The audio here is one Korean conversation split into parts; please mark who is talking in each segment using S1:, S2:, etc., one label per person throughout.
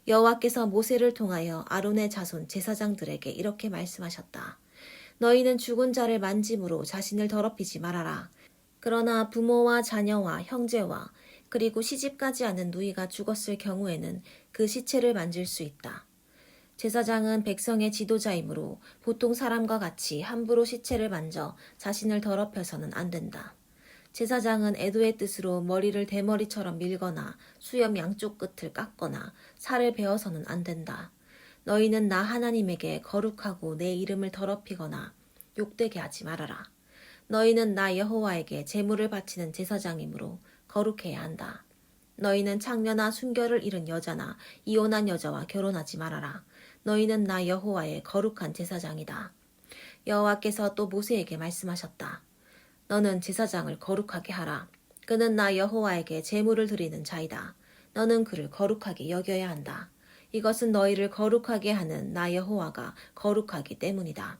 S1: 여호와께서 모세를 통하여 아론의 자손 제사장들에게 이렇게 말씀하셨다. 너희는 죽은 자를 만짐으로 자신을 더럽히지 말아라. 그러나 부모와 자녀와 형제와 그리고 시집가지 않은 누이가 죽었을 경우에는 그 시체를 만질 수 있다. 제사장은 백성의 지도자이므로 보통 사람과 같이 함부로 시체를 만져 자신을 더럽혀서는 안 된다. 제사장은 애도의 뜻으로 머리를 대머리처럼 밀거나 수염 양쪽 끝을 깎거나 살을 베어서는 안 된다. 너희는 나 하나님에게 거룩하고 내 이름을 더럽히거나 욕되게 하지 말아라. 너희는 나 여호와에게 제물을 바치는 제사장이므로 거룩해야 한다. 너희는 창녀나 순결을 잃은 여자나 이혼한 여자와 결혼하지 말아라. 너희는 나 여호와의 거룩한 제사장이다. 여호와께서 또 모세에게 말씀하셨다. 너는 제사장을 거룩하게 하라. 그는 나 여호와에게 제물을 드리는 자이다. 너는 그를 거룩하게 여겨야 한다. 이것은 너희를 거룩하게 하는 나 여호와가 거룩하기 때문이다.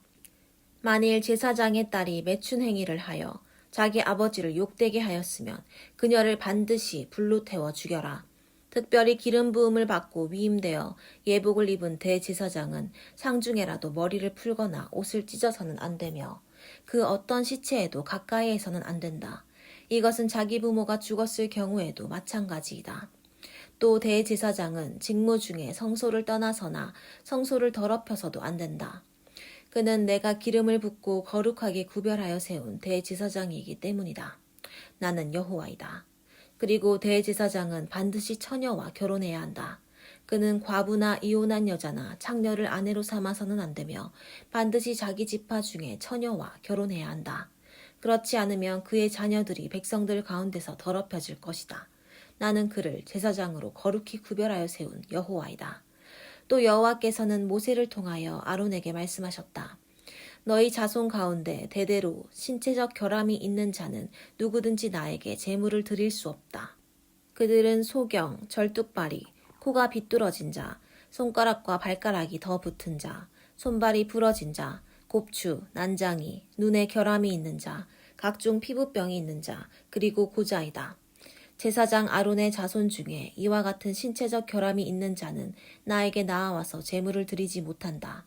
S1: 만일 제사장의 딸이 매춘 행위를 하여 자기 아버지를 욕되게 하였으면 그녀를 반드시 불로 태워 죽여라. 특별히 기름 부음을 받고 위임되어 예복을 입은 대제사장은 상중에라도 머리를 풀거나 옷을 찢어서는 안 되며 그 어떤 시체에도 가까이에서는 안 된다. 이것은 자기 부모가 죽었을 경우에도 마찬가지이다. 또 대제사장은 직무 중에 성소를 떠나서나 성소를 더럽혀서도 안 된다. 그는 내가 기름을 붓고 거룩하게 구별하여 세운 대제사장이기 때문이다. 나는 여호와이다. 그리고 대제사장은 반드시 처녀와 결혼해야 한다. 그는 과부나 이혼한 여자나 창녀를 아내로 삼아서는 안 되며 반드시 자기 지파 중에 처녀와 결혼해야 한다. 그렇지 않으면 그의 자녀들이 백성들 가운데서 더럽혀질 것이다. 나는 그를 제사장으로 거룩히 구별하여 세운 여호와이다. 또 여호와께서는 모세를 통하여 아론에게 말씀하셨다. 너희 자손 가운데 대대로 신체적 결함이 있는 자는 누구든지 나에게 제물을 드릴 수 없다. 그들은 소경, 절뚝발이, 코가 비뚤어진 자, 손가락과 발가락이 더 붙은 자, 손발이 부러진 자, 곱추, 난장이, 눈에 결함이 있는 자, 각종 피부병이 있는 자, 그리고 고자이다. 제사장 아론의 자손 중에 이와 같은 신체적 결함이 있는 자는 나에게 나아와서 제물을 드리지 못한다.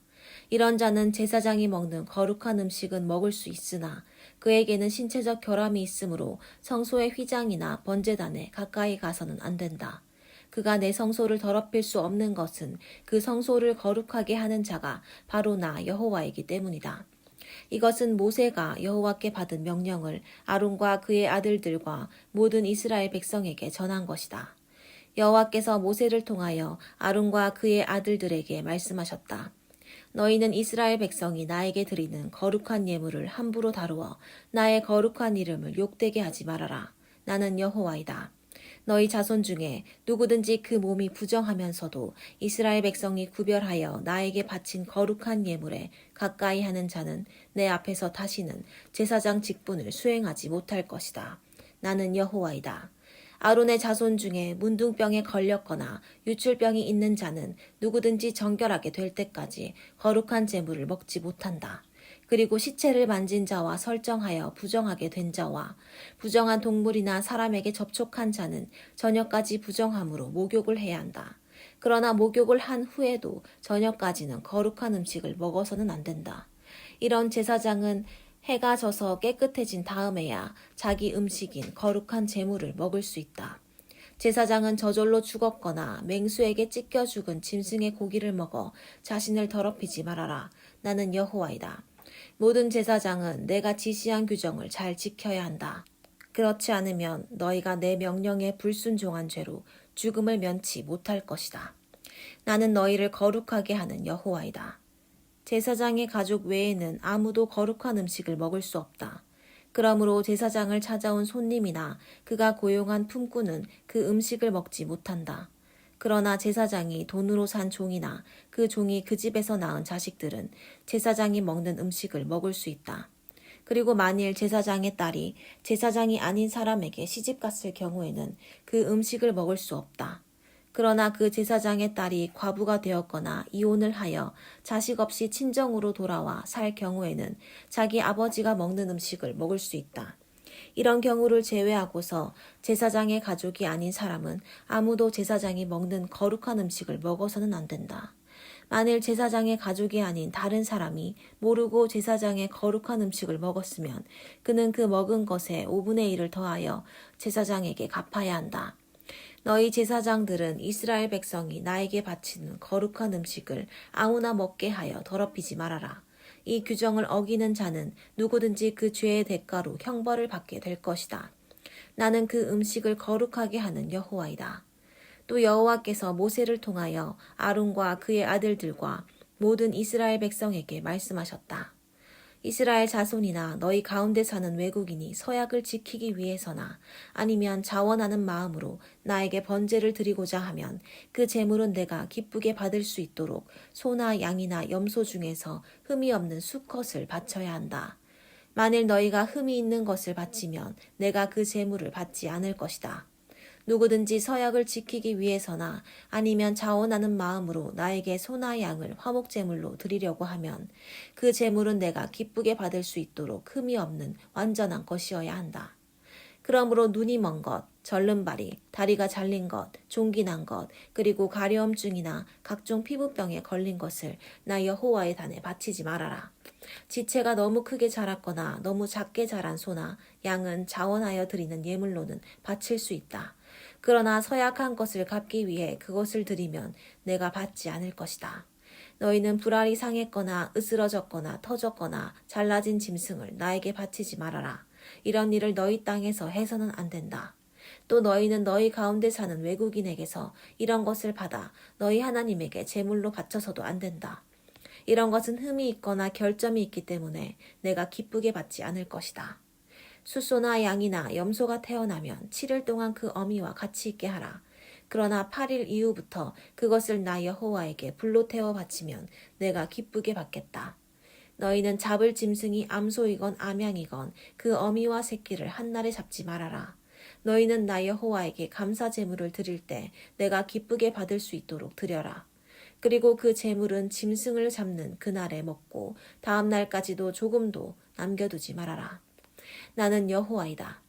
S1: 이런 자는 제사장이 먹는 거룩한 음식은 먹을 수 있으나 그에게는 신체적 결함이 있으므로 성소의 휘장이나 번제단에 가까이 가서는 안 된다. 그가 내 성소를 더럽힐 수 없는 것은 그 성소를 거룩하게 하는 자가 바로 나 여호와이기 때문이다. 이것은 모세가 여호와께 받은 명령을 아론과 그의 아들들과 모든 이스라엘 백성에게 전한 것이다. 여호와께서 모세를 통하여 아론과 그의 아들들에게 말씀하셨다. 너희는 이스라엘 백성이 나에게 드리는 거룩한 예물을 함부로 다루어 나의 거룩한 이름을 욕되게 하지 말아라. 나는 여호와이다. 너희 자손 중에 누구든지 그 몸이 부정하면서도 이스라엘 백성이 구별하여 나에게 바친 거룩한 예물에 가까이 하는 자는 내 앞에서 다시는 제사장 직분을 수행하지 못할 것이다. 나는 여호와이다. 아론의 자손 중에 문둥병에 걸렸거나 유출병이 있는 자는 누구든지 정결하게 될 때까지 거룩한 제물을 먹지 못한다. 그리고 시체를 만진 자와 설정하여 부정하게 된 자와 부정한 동물이나 사람에게 접촉한 자는 저녁까지 부정함으로 목욕을 해야 한다. 그러나 목욕을 한 후에도 저녁까지는 거룩한 음식을 먹어서는 안 된다. 이런 제사장은 해가 져서 깨끗해진 다음에야 자기 음식인 거룩한 제물을 먹을 수 있다. 제사장은 저절로 죽었거나 맹수에게 찢겨 죽은 짐승의 고기를 먹어 자신을 더럽히지 말아라. 나는 여호와이다. 모든 제사장은 내가 지시한 규정을 잘 지켜야 한다. 그렇지 않으면 너희가 내 명령에 불순종한 죄로 죽음을 면치 못할 것이다. 나는 너희를 거룩하게 하는 여호와이다. 제사장의 가족 외에는 아무도 거룩한 음식을 먹을 수 없다. 그러므로 제사장을 찾아온 손님이나 그가 고용한 품꾼은 그 음식을 먹지 못한다. 그러나 제사장이 돈으로 산 종이나 그 종이 그 집에서 낳은 자식들은 제사장이 먹는 음식을 먹을 수 있다. 그리고 만일 제사장의 딸이 제사장이 아닌 사람에게 시집갔을 경우에는 그 음식을 먹을 수 없다. 그러나 그 제사장의 딸이 과부가 되었거나 이혼을 하여 자식 없이 친정으로 돌아와 살 경우에는 자기 아버지가 먹는 음식을 먹을 수 있다. 이런 경우를 제외하고서 제사장의 가족이 아닌 사람은 아무도 제사장이 먹는 거룩한 음식을 먹어서는 안 된다. 만일 제사장의 가족이 아닌 다른 사람이 모르고 제사장의 거룩한 음식을 먹었으면 그는 그 먹은 것의 5분의 1을 더하여 제사장에게 갚아야 한다. 너희 제사장들은 이스라엘 백성이 나에게 바치는 거룩한 음식을 아무나 먹게 하여 더럽히지 말아라. 이 규정을 어기는 자는 누구든지 그 죄의 대가로 형벌을 받게 될 것이다. 나는 그 음식을 거룩하게 하는 여호와이다. 또 여호와께서 모세를 통하여 아론과 그의 아들들과 모든 이스라엘 백성에게 말씀하셨다. 이스라엘 자손이나 너희 가운데 사는 외국인이 서약을 지키기 위해서나 아니면 자원하는 마음으로 나에게 번제를 드리고자 하면 그 제물은 내가 기쁘게 받을 수 있도록 소나 양이나 염소 중에서 흠이 없는 수컷을 바쳐야 한다. 만일 너희가 흠이 있는 것을 바치면 내가 그 제물을 받지 않을 것이다. 누구든지 서약을 지키기 위해서나 아니면 자원하는 마음으로 나에게 소나 양을 화목제물로 드리려고 하면 그 제물은 내가 기쁘게 받을 수 있도록 흠이 없는 완전한 것이어야 한다. 그러므로 눈이 먼 것, 절름발이, 다리가 잘린 것, 종기 난 것, 그리고 가려움증이나 각종 피부병에 걸린 것을 나 여호와의 단에 바치지 말아라. 지체가 너무 크게 자랐거나 너무 작게 자란 소나 양은 자원하여 드리는 예물로는 바칠 수 있다. 그러나 서약한 것을 갚기 위해 그것을 드리면 내가 받지 않을 것이다. 너희는 불알이 상했거나 으스러졌거나 터졌거나 잘라진 짐승을 나에게 바치지 말아라. 이런 일을 너희 땅에서 해서는 안 된다. 또 너희는 너희 가운데 사는 외국인에게서 이런 것을 받아 너희 하나님에게 제물로 바쳐서도 안 된다. 이런 것은 흠이 있거나 결점이 있기 때문에 내가 기쁘게 받지 않을 것이다. 숫소나 양이나 염소가 태어나면 7일 동안 그 어미와 같이 있게 하라. 그러나 8일 이후부터 그것을 나 여호와에게 불로 태워 바치면 내가 기쁘게 받겠다. 너희는 잡을 짐승이 암소이건 암양이건 그 어미와 새끼를 한날에 잡지 말아라. 너희는 나 여호와에게 감사 제물을 드릴 때 내가 기쁘게 받을 수 있도록 드려라. 그리고 그 제물은 짐승을 잡는 그날에 먹고 다음 날까지도 조금도 남겨두지 말아라. 나는 여호와이다.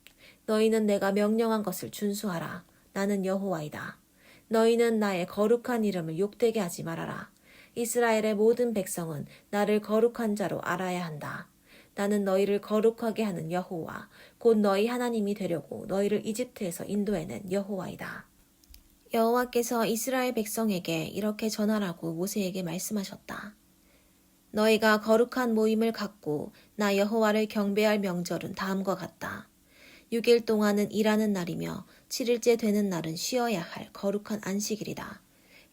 S1: 너희는 내가 명령한 것을 준수하라. 나는 여호와이다. 너희는 나의 거룩한 이름을 욕되게 하지 말아라. 이스라엘의 모든 백성은 나를 거룩한 자로 알아야 한다. 나는 너희를 거룩하게 하는 여호와, 곧 너희 하나님이 되려고 너희를 이집트에서 인도해낸 여호와이다. 여호와께서 이스라엘 백성에게 이렇게 전하라고 모세에게 말씀하셨다. 너희가 거룩한 모임을 갖고 나 여호와를 경배할 명절은 다음과 같다. 6일 동안은 일하는 날이며 7일째 되는 날은 쉬어야 할 거룩한 안식일이다.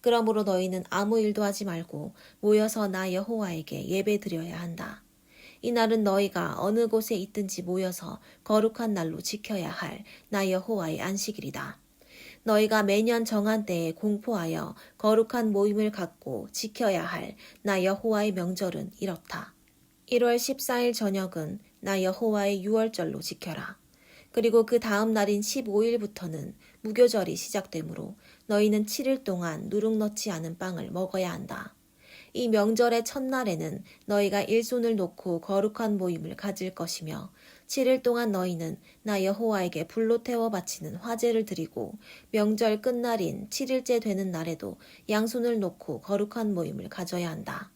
S1: 그러므로 너희는 아무 일도 하지 말고 모여서 나 여호와에게 예배 드려야 한다. 이 날은 너희가 어느 곳에 있든지 모여서 거룩한 날로 지켜야 할 나 여호와의 안식일이다. 너희가 매년 정한 때에 공포하여 거룩한 모임을 갖고 지켜야 할 나 여호와의 명절은 이렇다. 1월 14일 저녁은 나 여호와의 유월절로 지켜라. 그리고 그 다음 날인 15일부터는 무교절이 시작되므로 너희는 7일 동안 누룩 넣지 않은 빵을 먹어야 한다. 이 명절의 첫날에는 너희가 일손을 놓고 거룩한 모임을 가질 것이며 7일 동안 너희는 나 여호와에게 불로 태워 바치는 화제를 드리고 명절 끝날인 7일째 되는 날에도 양손을 놓고 거룩한 모임을 가져야 한다.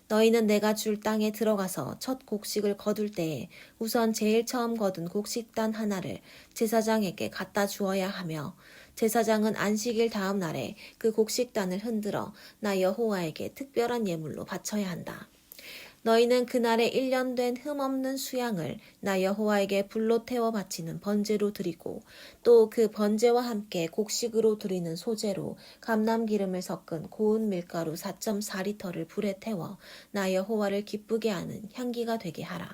S1: 너희는 내가 줄 땅에 들어가서 첫 곡식을 거둘 때에 우선 제일 처음 거둔 곡식단 하나를 제사장에게 갖다 주어야 하며 제사장은 안식일 다음 날에 그 곡식단을 흔들어 나 여호와에게 특별한 예물로 바쳐야 한다. 너희는 그날에 1년 된 흠없는 수양을 나 여호와에게 불로 태워 바치는 번제로 드리고 또 그 번제와 함께 곡식으로 드리는 소제로 감람기름을 섞은 고운 밀가루 4.4리터를 불에 태워 나 여호와를 기쁘게 하는 향기가 되게 하라.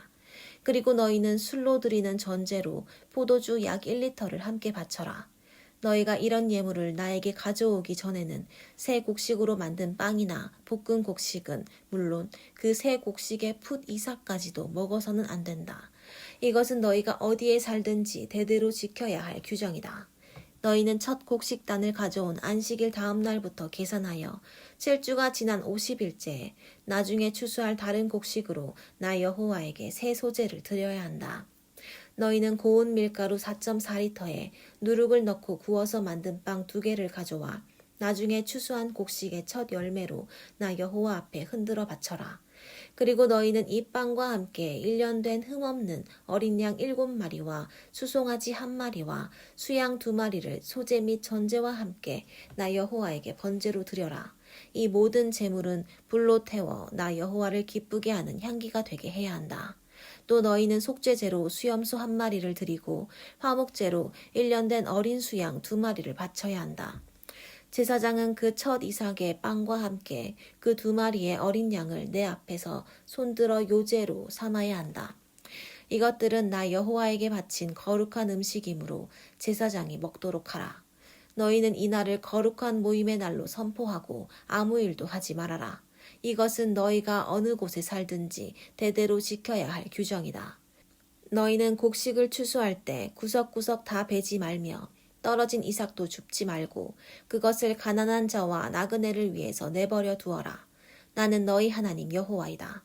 S1: 그리고 너희는 술로 드리는 전제로 포도주 약 1리터를 함께 바쳐라. 너희가 이런 예물을 나에게 가져오기 전에는 새 곡식으로 만든 빵이나 볶은 곡식은 물론 그 새 곡식의 풋 이삭까지도 먹어서는 안 된다. 이것은 너희가 어디에 살든지 대대로 지켜야 할 규정이다. 너희는 첫 곡식단을 가져온 안식일 다음 날부터 계산하여 7주가 지난 50일째에 나중에 추수할 다른 곡식으로 나 여호와에게 새 소제를 드려야 한다. 너희는 고운 밀가루 4.4리터에 누룩을 넣고 구워서 만든 빵 2개를 가져와 나중에 추수한 곡식의 첫 열매로 나 여호와 앞에 흔들어 바쳐라. 그리고 너희는 이 빵과 함께 1년 된 흠없는 어린 양 7마리와 수송아지 1마리와 수양 2마리를 소제 및 전제와 함께 나 여호와에게 번제로 드려라. 이 모든 제물은 불로 태워 나 여호와를 기쁘게 하는 향기가 되게 해야 한다. 또 너희는 속죄제로 수염소 1마리를 드리고 화목제로 1년 된 어린 수양 2마리를 바쳐야 한다. 제사장은 그 첫 이삭의 빵과 함께 그 2마리의 어린 양을 내 앞에서 손들어 요제로 삼아야 한다. 이것들은 나 여호와에게 바친 거룩한 음식이므로 제사장이 먹도록 하라. 너희는 이 날을 거룩한 모임의 날로 선포하고 아무 일도 하지 말아라. 이것은 너희가 어느 곳에 살든지 대대로 지켜야 할 규정이다. 너희는 곡식을 추수할 때 구석구석 다 베지 말며 떨어진 이삭도 줍지 말고 그것을 가난한 자와 나그네를 위해서 내버려 두어라. 나는 너희 하나님 여호와이다.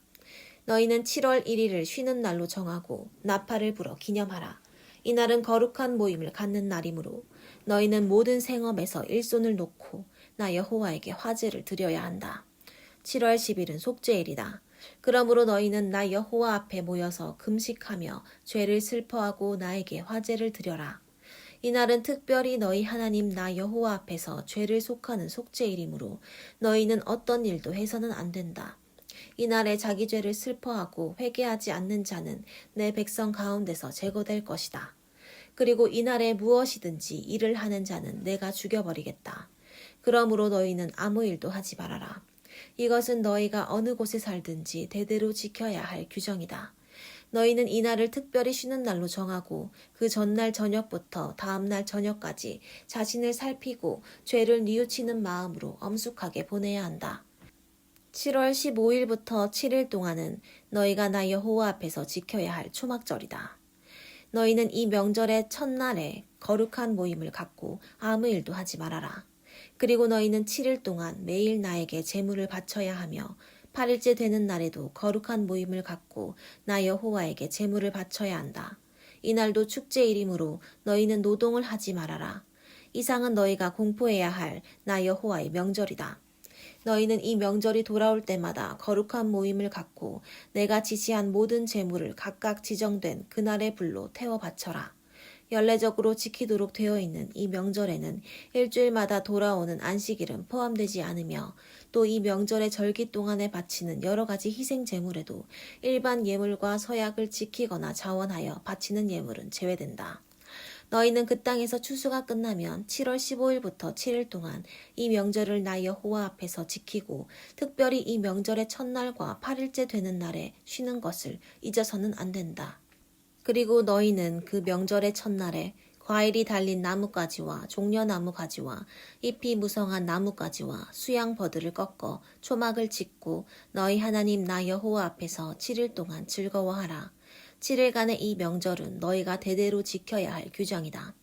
S1: 너희는 7월 1일을 쉬는 날로 정하고 나팔을 불어 기념하라. 이날은 거룩한 모임을 갖는 날이므로 너희는 모든 생업에서 일손을 놓고 나 여호와에게 화제를 드려야 한다. 7월 10일은 속죄일이다. 그러므로 너희는 나 여호와 앞에 모여서 금식하며 죄를 슬퍼하고 나에게 화제를 드려라. 이날은 특별히 너희 하나님 나 여호와 앞에서 죄를 속하는 속죄일이므로 너희는 어떤 일도 해서는 안 된다. 이날에 자기 죄를 슬퍼하고 회개하지 않는 자는 내 백성 가운데서 제거될 것이다. 그리고 이날에 무엇이든지 일을 하는 자는 내가 죽여버리겠다. 그러므로 너희는 아무 일도 하지 말아라. 이것은 너희가 어느 곳에 살든지 대대로 지켜야 할 규정이다. 너희는 이날을 특별히 쉬는 날로 정하고 그 전날 저녁부터 다음날 저녁까지 자신을 살피고 죄를 뉘우치는 마음으로 엄숙하게 보내야 한다. 7월 15일부터 7일 동안은 너희가 나 여호와 앞에서 지켜야 할 초막절이다. 너희는 이 명절의 첫날에 거룩한 모임을 갖고 아무 일도 하지 말아라. 그리고 너희는 7일 동안 매일 나에게 제물을 바쳐야 하며 8일째 되는 날에도 거룩한 모임을 갖고 나 여호와에게 제물을 바쳐야 한다. 이날도 축제일이므로 너희는 노동을 하지 말아라. 이상은 너희가 공포해야 할 나 여호와의 명절이다. 너희는 이 명절이 돌아올 때마다 거룩한 모임을 갖고 내가 지시한 모든 제물을 각각 지정된 그날의 불로 태워 바쳐라. 연례적으로 지키도록 되어 있는 이 명절에는 일주일마다 돌아오는 안식일은 포함되지 않으며 또 이 명절의 절기 동안에 바치는 여러 가지 희생 제물에도 일반 예물과 서약을 지키거나 자원하여 바치는 예물은 제외된다. 너희는 그 땅에서 추수가 끝나면 7월 15일부터 7일 동안 이 명절을 나 여호와 앞에서 지키고 특별히 이 명절의 첫날과 8일째 되는 날에 쉬는 것을 잊어서는 안 된다. 그리고 너희는 그 명절의 첫날에 과일이 달린 나뭇가지와 종려나무 가지와 잎이 무성한 나뭇가지와 수양버들을 꺾어 초막을 짓고 너희 하나님 나 여호와 앞에서 7일 동안 즐거워하라. 7일간의 이 명절은 너희가 대대로 지켜야 할 규정이다.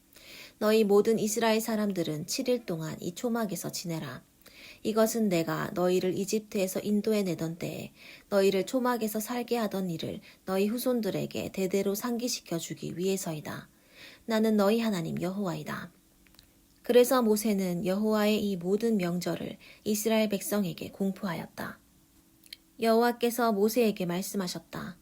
S1: 너희 모든 이스라엘 사람들은 7일 동안 이 초막에서 지내라. 이것은 내가 너희를 이집트에서 인도해내던 때에 너희를 초막에서 살게 하던 일을 너희 후손들에게 대대로 상기시켜 주기 위해서이다. 나는 너희 하나님 여호와이다. 그래서 모세는 여호와의 이 모든 명절을 이스라엘 백성에게 공포하였다. 여호와께서 모세에게 말씀하셨다.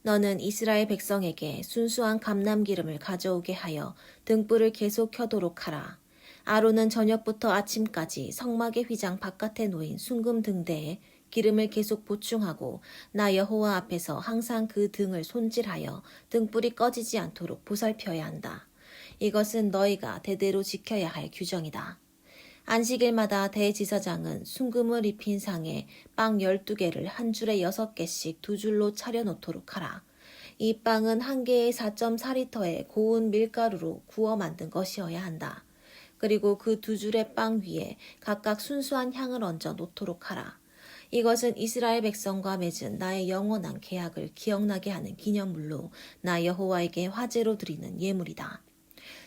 S1: 너는 이스라엘 백성에게 순수한 감람기름을 가져오게 하여 등불을 계속 켜도록 하라. 아론은 저녁부터 아침까지 성막의 휘장 바깥에 놓인 순금 등대에 기름을 계속 보충하고 나 여호와 앞에서 항상 그 등을 손질하여 등불이 꺼지지 않도록 보살펴야 한다. 이것은 너희가 대대로 지켜야 할 규정이다. 안식일마다 대제사장은 순금을 입힌 상에 빵 12개를 한 줄에 6개씩 2줄로 차려놓도록 하라. 이 빵은 한 개에 4.4리터의 고운 밀가루로 구워 만든 것이어야 한다. 그리고 그 2줄의 빵 위에 각각 순수한 향을 얹어 놓도록 하라. 이것은 이스라엘 백성과 맺은 나의 영원한 계약을 기억나게 하는 기념물로 나 여호와에게 화제로 드리는 예물이다.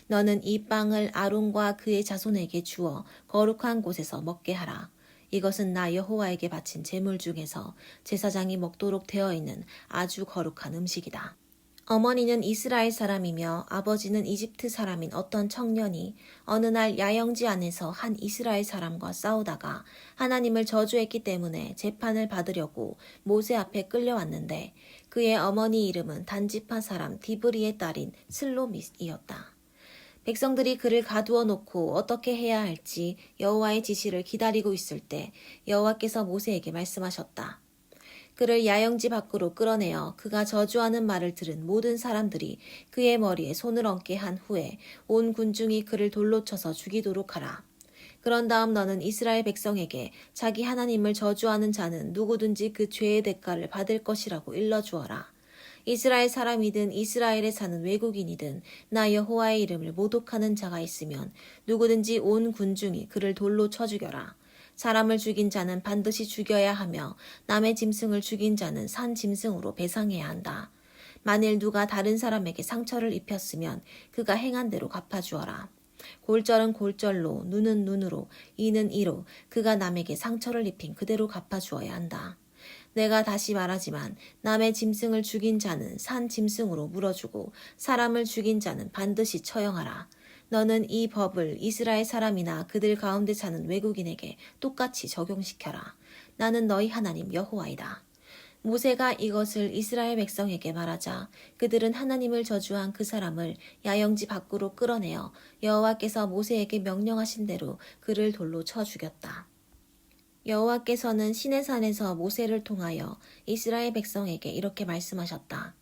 S1: 너는 이 빵을 아론과 그의 자손에게 주어 거룩한 곳에서 먹게 하라. 이것은 나 여호와에게 바친 제물 중에서 제사장이 먹도록 되어 있는 아주 거룩한 음식이다. 어머니는 이스라엘 사람이며 아버지는 이집트 사람인 어떤 청년이 어느 날 야영지 안에서 한 이스라엘 사람과 싸우다가 하나님을 저주했기 때문에 재판을 받으려고 모세 앞에 끌려왔는데 그의 어머니 이름은 단지파 사람 디브리의 딸인 슬로밋이었다. 백성들이 그를 가두어 놓고 어떻게 해야 할지 여호와의 지시를 기다리고 있을 때 여호와께서 모세에게 말씀하셨다. 그를 야영지 밖으로 끌어내어 그가 저주하는 말을 들은 모든 사람들이 그의 머리에 손을 얹게 한 후에 온 군중이 그를 돌로 쳐서 죽이도록 하라. 그런 다음 너는 이스라엘 백성에게 자기 하나님을 저주하는 자는 누구든지 그 죄의 대가를 받을 것이라고 일러주어라. 이스라엘 사람이든 이스라엘에 사는 외국인이든 나 여호와의 이름을 모독하는 자가 있으면 누구든지 온 군중이 그를 돌로 쳐 죽여라. 사람을 죽인 자는 반드시 죽여야 하며 남의 짐승을 죽인 자는 산 짐승으로 배상해야 한다. 만일 누가 다른 사람에게 상처를 입혔으면 그가 행한 대로 갚아주어라. 골절은 골절로, 눈은 눈으로, 이는 이로 그가 남에게 상처를 입힌 그대로 갚아주어야 한다. 내가 다시 말하지만 남의 짐승을 죽인 자는 산 짐승으로 물어주고 사람을 죽인 자는 반드시 처형하라. 너는 이 법을 이스라엘 사람이나 그들 가운데 사는 외국인에게 똑같이 적용시켜라. 나는 너희 하나님 여호와이다. 모세가 이것을 이스라엘 백성에게 말하자 그들은 하나님을 저주한 그 사람을 야영지 밖으로 끌어내어 여호와께서 모세에게 명령하신 대로 그를 돌로 쳐 죽였다. 여호와께서는 시내산에서 모세를 통하여 이스라엘 백성에게 이렇게 말씀하셨다.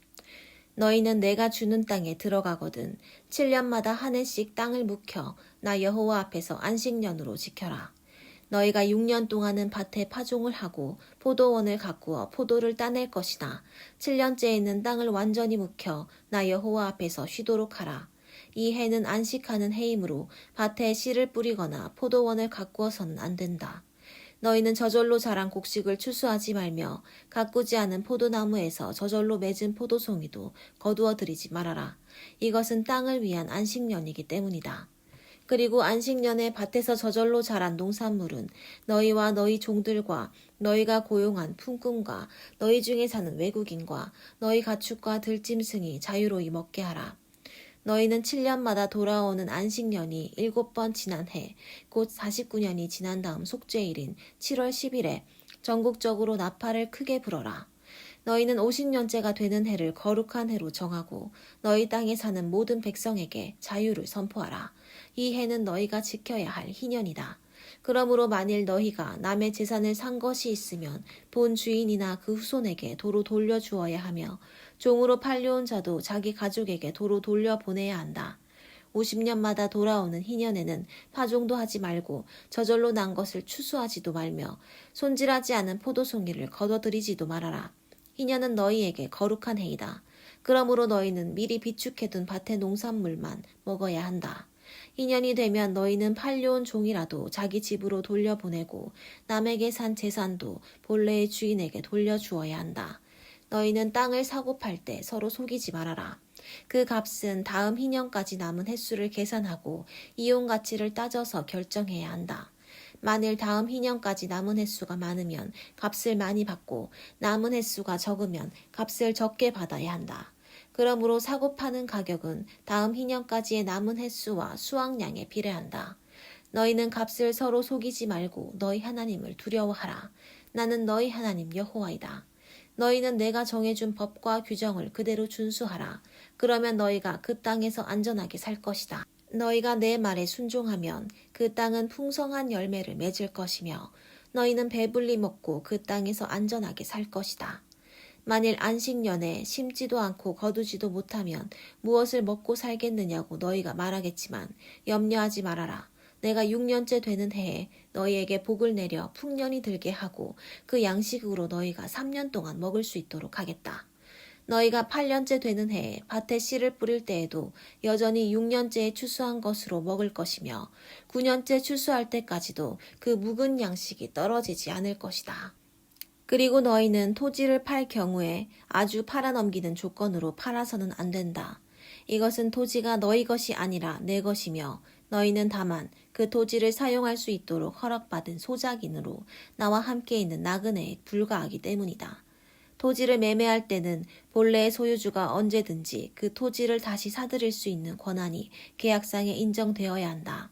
S1: 너희는 내가 주는 땅에 들어가거든 7년마다 한 해씩 땅을 묵혀 나 여호와 앞에서 안식년으로 지켜라. 너희가 6년 동안은 밭에 파종을 하고 포도원을 가꾸어 포도를 따낼 것이나 7년째에는 땅을 완전히 묵혀 나 여호와 앞에서 쉬도록 하라. 이 해는 안식하는 해이므로 밭에 씨를 뿌리거나 포도원을 가꾸어서는 안 된다. 너희는 저절로 자란 곡식을 추수하지 말며 가꾸지 않은 포도나무에서 저절로 맺은 포도송이도 거두어 들이지 말아라. 이것은 땅을 위한 안식년이기 때문이다. 그리고 안식년에 밭에서 저절로 자란 농산물은 너희와 너희 종들과 너희가 고용한 품꾼과 너희 중에 사는 외국인과 너희 가축과 들짐승이 자유로이 먹게 하라. 너희는 7년마다 돌아오는 안식년이 7번 지난 해, 곧 49년이 지난 다음 속죄일인 7월 10일에 전국적으로 나팔을 크게 불어라. 너희는 50년째가 되는 해를 거룩한 해로 정하고 너희 땅에 사는 모든 백성에게 자유를 선포하라. 이 해는 너희가 지켜야 할 희년이다. 그러므로 만일 너희가 남의 재산을 산 것이 있으면 본 주인이나 그 후손에게 도로 돌려주어야 하며 종으로 팔려온 자도 자기 가족에게 도로 돌려보내야 한다. 50년마다 돌아오는 희년에는 파종도 하지 말고 저절로 난 것을 추수하지도 말며 손질하지 않은 포도송이를 거둬들이지도 말아라. 희년은 너희에게 거룩한 해이다. 그러므로 너희는 미리 비축해둔 밭의 농산물만 먹어야 한다. 희년이 되면 너희는 팔려온 종이라도 자기 집으로 돌려보내고 남에게 산 재산도 본래의 주인에게 돌려주어야 한다. 너희는 땅을 사고 팔 때 서로 속이지 말아라. 그 값은 다음 희년까지 남은 횟수를 계산하고 이용 가치를 따져서 결정해야 한다. 만일 다음 희년까지 남은 횟수가 많으면 값을 많이 받고 남은 횟수가 적으면 값을 적게 받아야 한다. 그러므로 사고 파는 가격은 다음 희년까지의 남은 횟수와 수확량에 비례한다. 너희는 값을 서로 속이지 말고 너희 하나님을 두려워하라. 나는 너희 하나님 여호와이다. 너희는 내가 정해준 법과 규정을 그대로 준수하라. 그러면 너희가 그 땅에서 안전하게 살 것이다. 너희가 내 말에 순종하면 그 땅은 풍성한 열매를 맺을 것이며 너희는 배불리 먹고 그 땅에서 안전하게 살 것이다. 만일 안식년에 심지도 않고 거두지도 못하면 무엇을 먹고 살겠느냐고 너희가 말하겠지만 염려하지 말아라. 내가 6년째 되는 해에 너희에게 복을 내려 풍년이 들게 하고 그 양식으로 너희가 3년 동안 먹을 수 있도록 하겠다. 너희가 8년째 되는 해에 밭에 씨를 뿌릴 때에도 여전히 6년째에 추수한 것으로 먹을 것이며 9년째 추수할 때까지도 그 묵은 양식이 떨어지지 않을 것이다. 그리고 너희는 토지를 팔 경우에 아주 팔아넘기는 조건으로 팔아서는 안 된다. 이것은 토지가 너희 것이 아니라 내 것이며 너희는 다만 그 토지를 사용할 수 있도록 허락받은 소작인으로 나와 함께 있는 나그네에 불과하기 때문이다. 토지를 매매할 때는 본래의 소유주가 언제든지 그 토지를 다시 사들일 수 있는 권한이 계약상에 인정되어야 한다.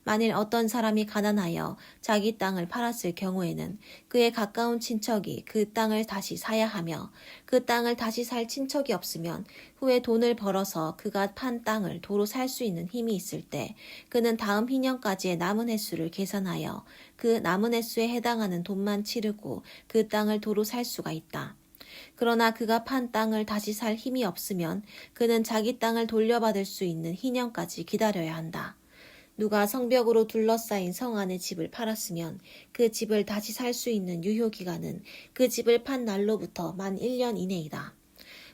S1: 만일 어떤 사람이 가난하여 자기 땅을 팔았을 경우에는 그의 가까운 친척이 그 땅을 다시 사야 하며, 그 땅을 다시 살 친척이 없으면 후에 돈을 벌어서 그가 판 땅을 도로 살 수 있는 힘이 있을 때 그는 다음 희년까지의 남은 횟수를 계산하여 그 남은 횟수에 해당하는 돈만 치르고 그 땅을 도로 살 수가 있다. 그러나 그가 판 땅을 다시 살 힘이 없으면 그는 자기 땅을 돌려받을 수 있는 희년까지 기다려야 한다. 누가 성벽으로 둘러싸인 성 안의 집을 팔았으면 그 집을 다시 살 수 있는 유효기간은 그 집을 판 날로부터 만 1년 이내이다.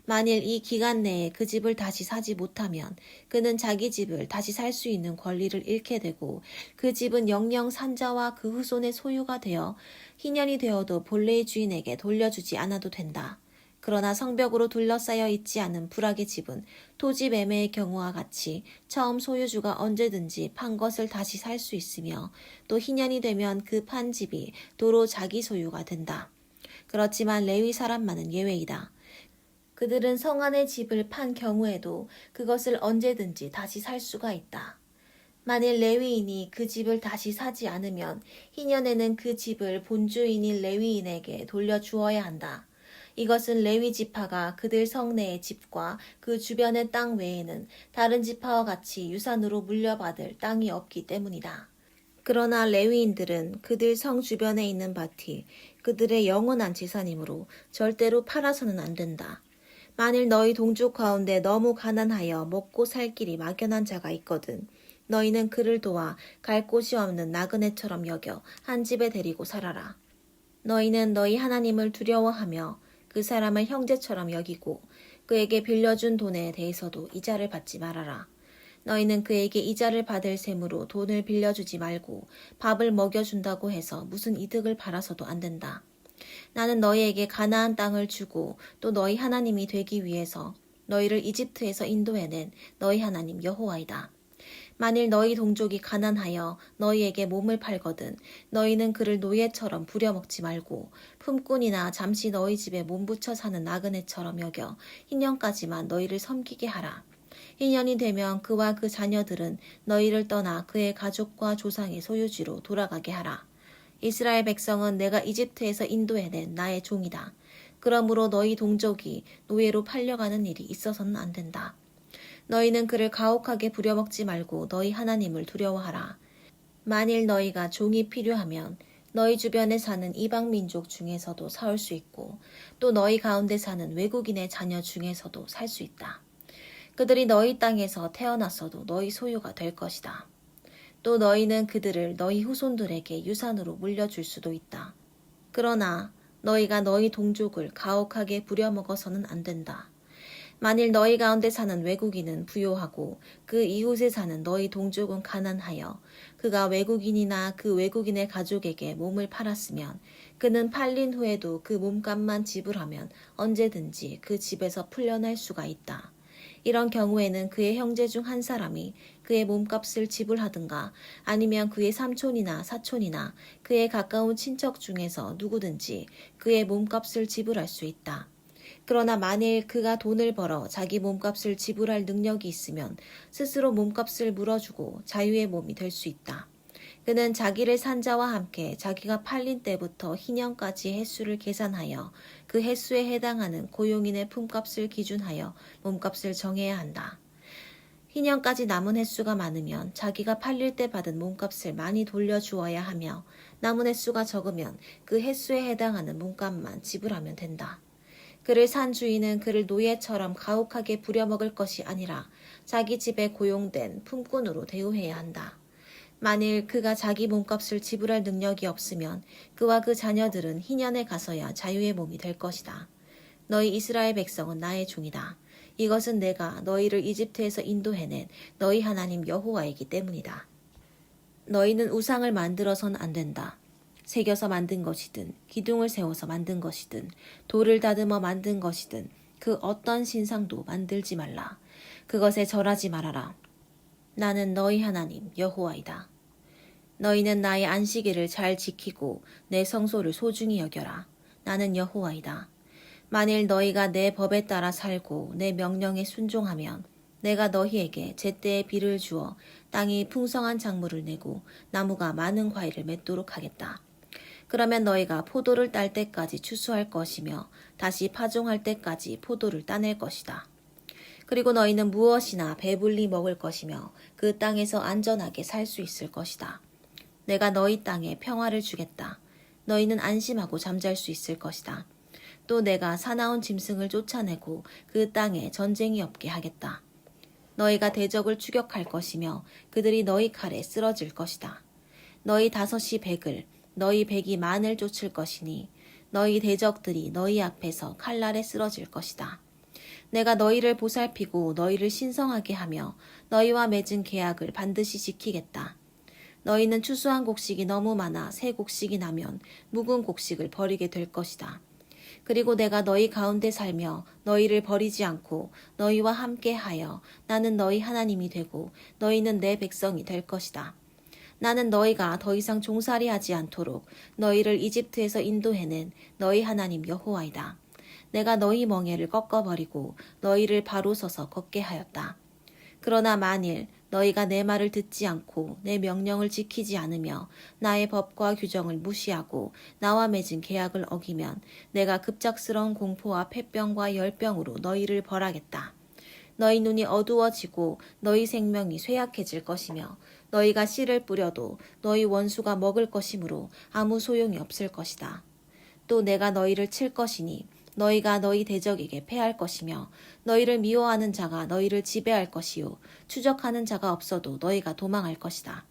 S1: 만일 이 기간 내에 그 집을 다시 사지 못하면 그는 자기 집을 다시 살 수 있는 권리를 잃게 되고, 그 집은 영영 산자와 그 후손의 소유가 되어 희년이 되어도 본래의 주인에게 돌려주지 않아도 된다. 그러나 성벽으로 둘러싸여 있지 않은 불악의 집은 토지 매매의 경우와 같이 처음 소유주가 언제든지 판 것을 다시 살 수 있으며, 또 희년이 되면 그 판 집이 도로 자기 소유가 된다. 그렇지만 레위 사람만은 예외이다. 그들은 성 안의 집을 판 경우에도 그것을 언제든지 다시 살 수가 있다. 만일 레위인이 그 집을 다시 사지 않으면 희년에는 그 집을 본주인인 레위인에게 돌려주어야 한다. 이것은 레위 지파가 그들 성내의 집과 그 주변의 땅 외에는 다른 지파와 같이 유산으로 물려받을 땅이 없기 때문이다. 그러나 레위인들은 그들 성 주변에 있는 밭이 그들의 영원한 재산이므로 절대로 팔아서는 안 된다. 만일 너희 동족 가운데 너무 가난하여 먹고 살 길이 막연한 자가 있거든 너희는 그를 도와 갈 곳이 없는 나그네처럼 여겨 한 집에 데리고 살아라. 너희는 너희 하나님을 두려워하며 그 사람을 형제처럼 여기고 그에게 빌려준 돈에 대해서도 이자를 받지 말아라. 너희는 그에게 이자를 받을 셈으로 돈을 빌려주지 말고 밥을 먹여준다고 해서 무슨 이득을 바라서도 안 된다. 나는 너희에게 가나안 땅을 주고 또 너희 하나님이 되기 위해서 너희를 이집트에서 인도해낸 너희 하나님 여호와이다. 만일 너희 동족이 가난하여 너희에게 몸을 팔거든 너희는 그를 노예처럼 부려먹지 말고 품꾼이나 잠시 너희 집에 몸붙여 사는 나그네처럼 여겨 희년까지만 너희를 섬기게 하라. 희년이 되면 그와 그 자녀들은 너희를 떠나 그의 가족과 조상의 소유지로 돌아가게 하라. 이스라엘 백성은 내가 이집트에서 인도해낸 나의 종이다. 그러므로 너희 동족이 노예로 팔려가는 일이 있어서는 안 된다. 너희는 그를 가혹하게 부려먹지 말고 너희 하나님을 두려워하라. 만일 너희가 종이 필요하면 너희 주변에 사는 이방 민족 중에서도 사올 수 있고 또 너희 가운데 사는 외국인의 자녀 중에서도 살 수 있다. 그들이 너희 땅에서 태어났어도 너희 소유가 될 것이다. 또 너희는 그들을 너희 후손들에게 유산으로 물려줄 수도 있다. 그러나 너희가 너희 동족을 가혹하게 부려먹어서는 안 된다. 만일 너희 가운데 사는 외국인은 부요하고 그 이웃에 사는 너희 동족은 가난하여 그가 외국인이나 그 외국인의 가족에게 몸을 팔았으면 그는 팔린 후에도 그 몸값만 지불하면 언제든지 그 집에서 풀려날 수가 있다. 이런 경우에는 그의 형제 중 한 사람이 그의 몸값을 지불하든가 아니면 그의 삼촌이나 사촌이나 그의 가까운 친척 중에서 누구든지 그의 몸값을 지불할 수 있다. 그러나 만일 그가 돈을 벌어 자기 몸값을 지불할 능력이 있으면 스스로 몸값을 물어주고 자유의 몸이 될 수 있다. 그는 자기를 산 자와 함께 자기가 팔린 때부터 희년까지 횟수를 계산하여 그 횟수에 해당하는 고용인의 품값을 기준하여 몸값을 정해야 한다. 희년까지 남은 횟수가 많으면 자기가 팔릴 때 받은 몸값을 많이 돌려주어야 하며 남은 횟수가 적으면 그 횟수에 해당하는 몸값만 지불하면 된다. 그를 산 주인은 그를 노예처럼 가혹하게 부려먹을 것이 아니라 자기 집에 고용된 품꾼으로 대우해야 한다. 만일 그가 자기 몸값을 지불할 능력이 없으면 그와 그 자녀들은 희년에 가서야 자유의 몸이 될 것이다. 너희 이스라엘 백성은 나의 종이다. 이것은 내가 너희를 이집트에서 인도해낸 너희 하나님 여호와이기 때문이다. 너희는 우상을 만들어선 안 된다. 새겨서 만든 것이든 기둥을 세워서 만든 것이든 돌을 다듬어 만든 것이든 그 어떤 신상도 만들지 말라. 그것에 절하지 말아라. 나는 너희 하나님 여호와이다. 너희는 나의 안식일을 잘 지키고 내 성소를 소중히 여겨라. 나는 여호와이다. 만일 너희가 내 법에 따라 살고 내 명령에 순종하면 내가 너희에게 제때에 비를 주어 땅이 풍성한 작물을 내고 나무가 많은 과일을 맺도록 하겠다. 그러면 너희가 포도를 딸 때까지 추수할 것이며 다시 파종할 때까지 포도를 따낼 것이다. 그리고 너희는 무엇이나 배불리 먹을 것이며 그 땅에서 안전하게 살 수 있을 것이다. 내가 너희 땅에 평화를 주겠다. 너희는 안심하고 잠잘 수 있을 것이다. 또 내가 사나운 짐승을 쫓아내고 그 땅에 전쟁이 없게 하겠다. 너희가 대적을 추격할 것이며 그들이 너희 칼에 쓰러질 것이다. 너희 다섯이 백을, 너희 백이 만을 쫓을 것이니 너희 대적들이 너희 앞에서 칼날에 쓰러질 것이다. 내가 너희를 보살피고 너희를 신성하게 하며 너희와 맺은 계약을 반드시 지키겠다. 너희는 추수한 곡식이 너무 많아 새 곡식이 나면 묵은 곡식을 버리게 될 것이다. 그리고 내가 너희 가운데 살며 너희를 버리지 않고 너희와 함께하여 나는 너희 하나님이 되고 너희는 내 백성이 될 것이다. 나는 너희가 더 이상 종살이하지 않도록 너희를 이집트에서 인도해낸 너희 하나님 여호와이다. 내가 너희 멍에를 꺾어버리고 너희를 바로 서서 걷게 하였다. 그러나 만일 너희가 내 말을 듣지 않고 내 명령을 지키지 않으며 나의 법과 규정을 무시하고 나와 맺은 계약을 어기면 내가 급작스러운 공포와 폐병과 열병으로 너희를 벌하겠다. 너희 눈이 어두워지고 너희 생명이 쇠약해질 것이며 너희가 씨를 뿌려도 너희 원수가 먹을 것이므로 아무 소용이 없을 것이다. 또 내가 너희를 칠 것이니 너희가 너희 대적에게 패할 것이며 너희를 미워하는 자가 너희를 지배할 것이요 추적하는 자가 없어도 너희가 도망할 것이다.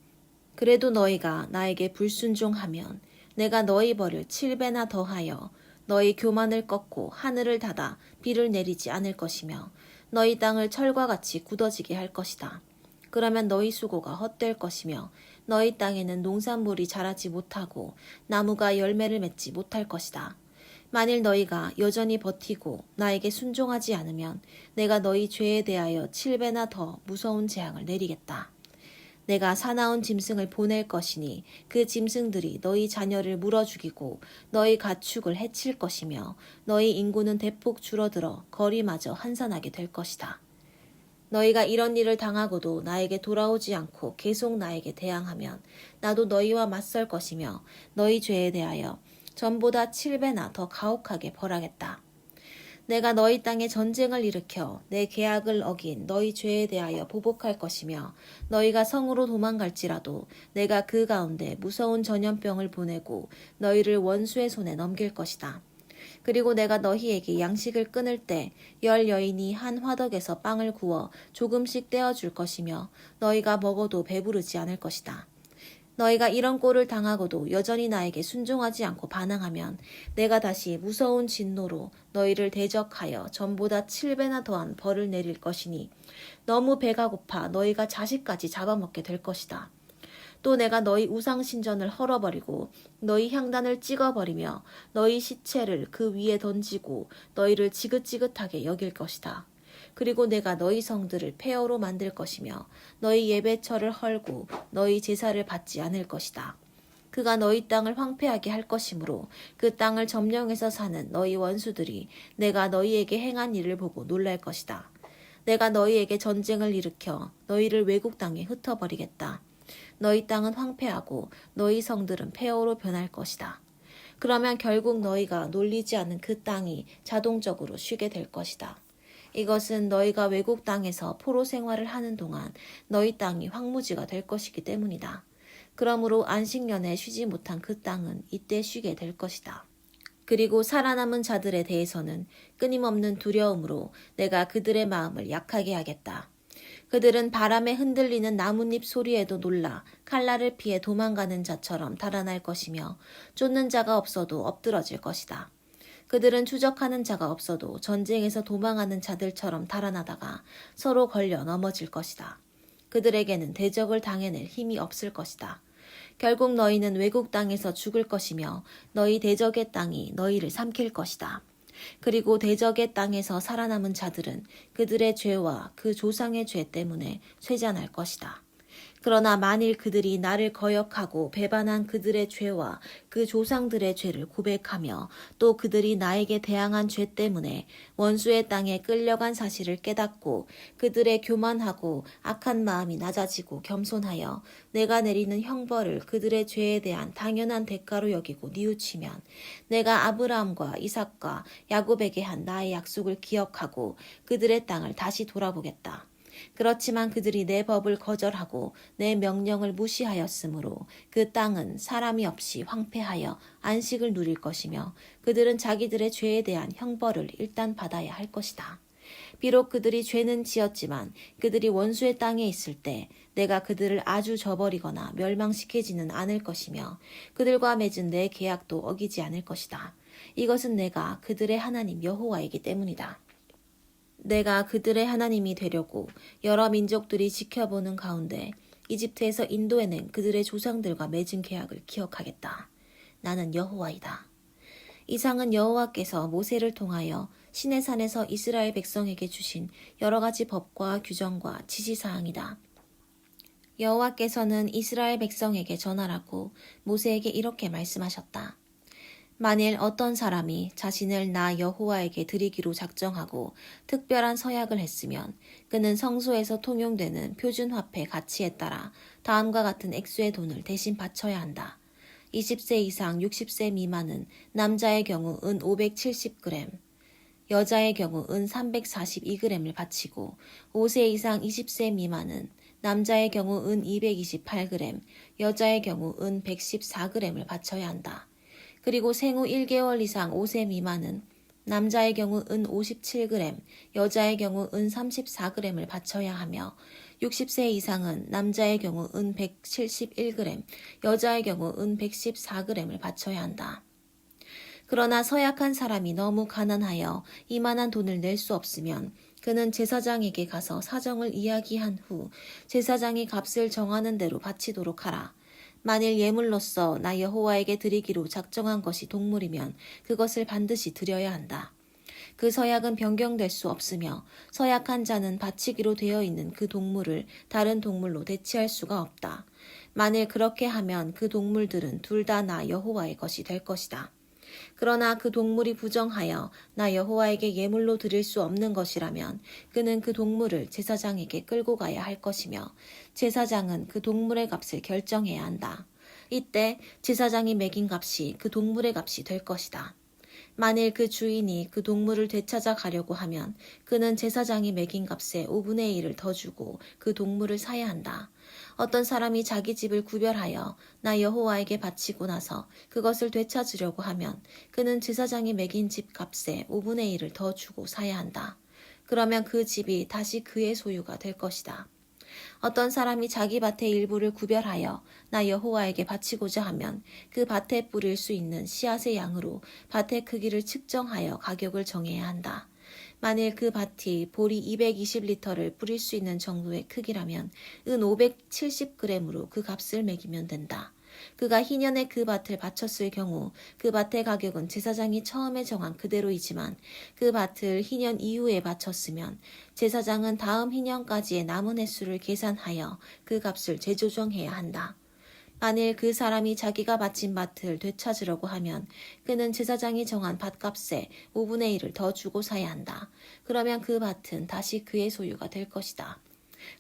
S1: 그래도 너희가 나에게 불순종하면 내가 너희 벌을 7배나 더하여 너희 교만을 꺾고 하늘을 닫아 비를 내리지 않을 것이며 너희 땅을 철과 같이 굳어지게 할 것이다. 그러면 너희 수고가 헛될 것이며 너희 땅에는 농산물이 자라지 못하고 나무가 열매를 맺지 못할 것이다. 만일 너희가 여전히 버티고 나에게 순종하지 않으면 내가 너희 죄에 대하여 7배나 더 무서운 재앙을 내리겠다. 내가 사나운 짐승을 보낼 것이니 그 짐승들이 너희 자녀를 물어 죽이고 너희 가축을 해칠 것이며 너희 인구는 대폭 줄어들어 거리마저 한산하게 될 것이다. 너희가 이런 일을 당하고도 나에게 돌아오지 않고 계속 나에게 대항하면 나도 너희와 맞설 것이며 너희 죄에 대하여 전보다 7배나 더 가혹하게 벌하겠다. 내가 너희 땅에 전쟁을 일으켜 내 계약을 어긴 너희 죄에 대하여 보복할 것이며 너희가 성으로 도망갈지라도 내가 그 가운데 무서운 전염병을 보내고 너희를 원수의 손에 넘길 것이다. 그리고 내가 너희에게 양식을 끊을 때 10여인이 한 화덕에서 빵을 구워 조금씩 떼어줄 것이며 너희가 먹어도 배부르지 않을 것이다. 너희가 이런 꼴을 당하고도 여전히 나에게 순종하지 않고 반항하면 내가 다시 무서운 진노로 너희를 대적하여 전보다 7배나 더한 벌을 내릴 것이니 너무 배가 고파 너희가 자식까지 잡아먹게 될 것이다. 또 내가 너희 우상신전을 헐어버리고 너희 향단을 찍어버리며 너희 시체를 그 위에 던지고 너희를 지긋지긋하게 여길 것이다. 그리고 내가 너희 성들을 폐허로 만들 것이며 너희 예배처를 헐고 너희 제사를 받지 않을 것이다. 그가 너희 땅을 황폐하게 할 것이므로 그 땅을 점령해서 사는 너희 원수들이 내가 너희에게 행한 일을 보고 놀랄 것이다. 내가 너희에게 전쟁을 일으켜 너희를 외국 땅에 흩어버리겠다. 너희 땅은 황폐하고 너희 성들은 폐허로 변할 것이다. 그러면 결국 너희가 놀리지 않은 그 땅이 자동적으로 쉬게 될 것이다. 이것은 너희가 외국 땅에서 포로 생활을 하는 동안 너희 땅이 황무지가 될 것이기 때문이다. 그러므로 안식년에 쉬지 못한 그 땅은 이때 쉬게 될 것이다. 그리고 살아남은 자들에 대해서는 끊임없는 두려움으로 내가 그들의 마음을 약하게 하겠다. 그들은 바람에 흔들리는 나뭇잎 소리에도 놀라 칼날을 피해 도망가는 자처럼 달아날 것이며 쫓는 자가 없어도 엎드러질 것이다. 그들은 추적하는 자가 없어도 전쟁에서 도망하는 자들처럼 달아나다가 서로 걸려 넘어질 것이다. 그들에게는 대적을 당해낼 힘이 없을 것이다. 결국 너희는 외국 땅에서 죽을 것이며 너희 대적의 땅이 너희를 삼킬 것이다. 그리고 대적의 땅에서 살아남은 자들은 그들의 죄와 그 조상의 죄 때문에 쇠잔할 것이다. 그러나 만일 그들이 나를 거역하고 배반한 그들의 죄와 그 조상들의 죄를 고백하며 또 그들이 나에게 대항한 죄 때문에 원수의 땅에 끌려간 사실을 깨닫고 그들의 교만하고 악한 마음이 낮아지고 겸손하여 내가 내리는 형벌을 그들의 죄에 대한 당연한 대가로 여기고 뉘우치면 내가 아브라함과 이삭과 야곱에게 한 나의 약속을 기억하고 그들의 땅을 다시 돌아보겠다. 그렇지만 그들이 내 법을 거절하고 내 명령을 무시하였으므로 그 땅은 사람이 없이 황폐하여 안식을 누릴 것이며 그들은 자기들의 죄에 대한 형벌을 일단 받아야 할 것이다. 비록 그들이 죄는 지었지만 그들이 원수의 땅에 있을 때 내가 그들을 아주 저버리거나 멸망시키지는 않을 것이며 그들과 맺은 내 계약도 어기지 않을 것이다. 이것은 내가 그들의 하나님 여호와이기 때문이다. 내가 그들의 하나님이 되려고 여러 민족들이 지켜보는 가운데 이집트에서 인도해낸 그들의 조상들과 맺은 계약을 기억하겠다. 나는 여호와이다. 이상은 여호와께서 모세를 통하여 시내산에서 이스라엘 백성에게 주신 여러 가지 법과 규정과 지시사항이다. 여호와께서는 이스라엘 백성에게 전하라고 모세에게 이렇게 말씀하셨다. 만일 어떤 사람이 자신을 나 여호와에게 드리기로 작정하고 특별한 서약을 했으면 그는 성소에서 통용되는 표준화폐 가치에 따라 다음과 같은 액수의 돈을 대신 바쳐야 한다. 20세 이상 60세 미만은 남자의 경우 은 570g, 여자의 경우 은 342g을 바치고 5세 이상 20세 미만은 남자의 경우 은 228g, 여자의 경우 은 114g을 바쳐야 한다. 그리고 생후 1개월 이상 5세 미만은 남자의 경우 은 57g, 여자의 경우 은 34g을 바쳐야 하며 60세 이상은 남자의 경우 은 171g, 여자의 경우 은 114g을 바쳐야 한다. 그러나 서약한 사람이 너무 가난하여 이만한 돈을 낼 수 없으면 그는 제사장에게 가서 사정을 이야기한 후 제사장이 값을 정하는 대로 바치도록 하라. 만일 예물로서 나 여호와에게 드리기로 작정한 것이 동물이면 그것을 반드시 드려야 한다. 그 서약은 변경될 수 없으며 서약한 자는 바치기로 되어 있는 그 동물을 다른 동물로 대체할 수가 없다. 만일 그렇게 하면 그 동물들은 둘 다 나 여호와의 것이 될 것이다. 그러나 그 동물이 부정하여 나 여호와에게 예물로 드릴 수 없는 것이라면 그는 그 동물을 제사장에게 끌고 가야 할 것이며 제사장은 그 동물의 값을 결정해야 한다. 이때 제사장이 매긴 값이 그 동물의 값이 될 것이다. 만일 그 주인이 그 동물을 되찾아 가려고 하면 그는 제사장이 매긴 값의 5분의 1을 더 주고 그 동물을 사야 한다. 어떤 사람이 자기 집을 구별하여 나 여호와에게 바치고 나서 그것을 되찾으려고 하면 그는 제사장이 매긴 집 값의 5분의 1을 더 주고 사야 한다. 그러면 그 집이 다시 그의 소유가 될 것이다. 어떤 사람이 자기 밭의 일부를 구별하여 나 여호와에게 바치고자 하면 그 밭에 뿌릴 수 있는 씨앗의 양으로 밭의 크기를 측정하여 가격을 정해야 한다. 만일 그 밭이 보리 220리터를 뿌릴 수 있는 정도의 크기라면 은 570g으로 그 값을 매기면 된다. 그가 희년에 그 밭을 바쳤을 경우 그 밭의 가격은 제사장이 처음에 정한 그대로이지만 그 밭을 희년 이후에 바쳤으면 제사장은 다음 희년까지의 남은 횟수를 계산하여 그 값을 재조정해야 한다. 만일 그 사람이 자기가 바친 밭을 되찾으려고 하면 그는 제사장이 정한 밭값의 5분의 1을 더 주고 사야 한다. 그러면 그 밭은 다시 그의 소유가 될 것이다.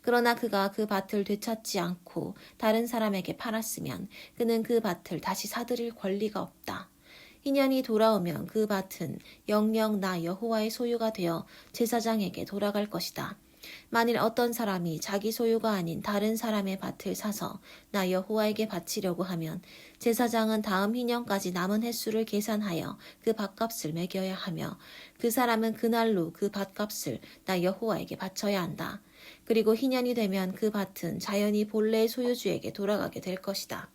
S1: 그러나 그가 그 밭을 되찾지 않고 다른 사람에게 팔았으면 그는 그 밭을 다시 사들일 권리가 없다. 희년이 돌아오면 그 밭은 영영 나 여호와의 소유가 되어 제사장에게 돌아갈 것이다. 만일 어떤 사람이 자기 소유가 아닌 다른 사람의 밭을 사서 나 여호와에게 바치려고 하면 제사장은 다음 희년까지 남은 횟수를 계산하여 그 밭값을 매겨야 하며 그 사람은 그날로 그 밭값을 나 여호와에게 바쳐야 한다. 그리고 희년이 되면 그 밭은 자연히 본래의 소유주에게 돌아가게 될 것이다.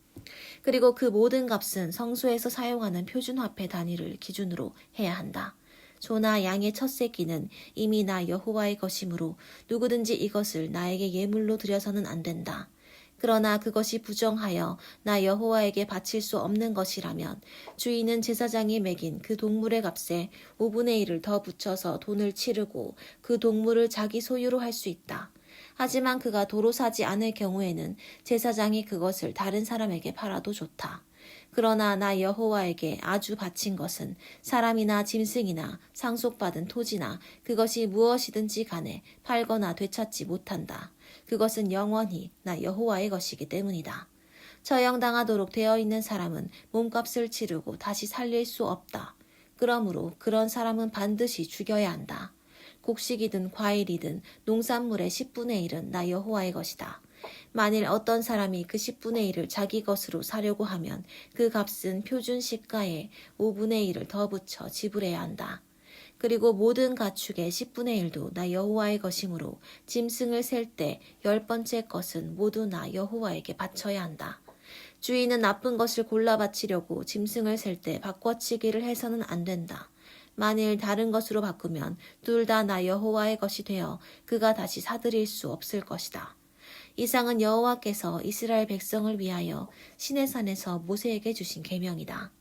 S1: 그리고 그 모든 값은 성소에서 사용하는 표준화폐 단위를 기준으로 해야 한다. 소나 양의 첫 새끼는 이미 나 여호와의 것이므로 누구든지 이것을 나에게 예물로 드려서는 안 된다. 그러나 그것이 부정하여 나 여호와에게 바칠 수 없는 것이라면 주인은 제사장이 매긴 그 동물의 값에 5분의 1을 더 붙여서 돈을 치르고 그 동물을 자기 소유로 할 수 있다. 하지만 그가 도로 사지 않을 경우에는 제사장이 그것을 다른 사람에게 팔아도 좋다. 그러나 나 여호와에게 아주 바친 것은 사람이나 짐승이나 상속받은 토지나 그것이 무엇이든지 간에 팔거나 되찾지 못한다. 그것은 영원히 나 여호와의 것이기 때문이다. 처형당하도록 되어 있는 사람은 몸값을 치르고 다시 살릴 수 없다. 그러므로 그런 사람은 반드시 죽여야 한다. 곡식이든 과일이든 농산물의 10분의 1은 나 여호와의 것이다. 만일 어떤 사람이 그 10분의 1을 자기 것으로 사려고 하면 그 값은 표준 시가의 5분의 1을 더 붙여 지불해야 한다. 그리고 모든 가축의 10분의 1도 나 여호와의 것이므로 짐승을 셀 때 10번째 것은 모두 나 여호와에게 바쳐야 한다. 주인은 나쁜 것을 골라 바치려고 짐승을 셀 때 바꿔치기를 해서는 안 된다. 만일 다른 것으로 바꾸면 둘 다 나 여호와의 것이 되어 그가 다시 사들일 수 없을 것이다. 이상은 여호와께서 이스라엘 백성을 위하여 시내산에서 모세에게 주신 계명이다.